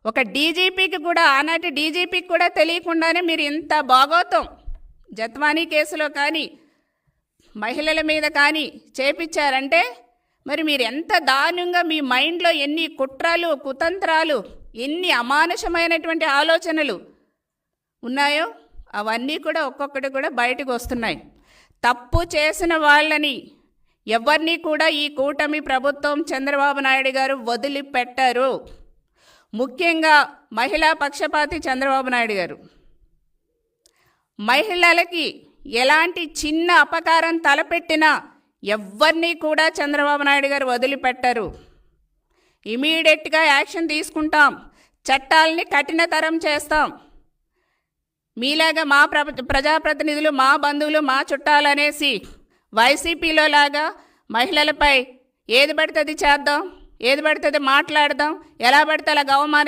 ఒక డీజీపీకి కూడా, ఆనాటి డీజీపీకి కూడా తెలియకుండానే మీరు ఇంత భాగోతం జత్వానీ కేసులో కానీ మహిళల మీద కానీ చేపించారంటే మరి మీరు ఎంత దారుణంగా, మీ మైండ్లో ఎన్ని కుట్రలు, కుతంత్రాలు, ఎన్ని అమానుషమైనటువంటి ఆలోచనలు ఉన్నాయో అవన్నీ కూడా ఒక్కొక్కటి కూడా బయటకు వస్తున్నాయి. తప్పు చేసిన వాళ్ళని ఎవరిని కూడా ఈ కూటమి ప్రభుత్వం, చంద్రబాబు నాయుడు గారు వదిలిపెట్టారు. ముఖ్యంగా మహిళా పక్షపాతి చంద్రబాబు నాయుడు గారు మహిళలకి ఎలాంటి చిన్న అపకారం తలపెట్టినా ఎవరిని కూడా చంద్రబాబు నాయుడు గారు వదిలిపెట్టరు. ఇమీడియట్గా యాక్షన్ తీసుకుంటాం, చట్టాలని కఠినతరం చేస్తాం. మీలాగా మా ప్రజాప్రతినిధులు, మా బంధువులు, మా చుట్టాలు అనేసి వైసీపీలో లాగా మహిళలపై ఏది పడితే అది చేద్దాం, ఏది పడితే అది మాట్లాడదాం, ఎలా పడితే అలా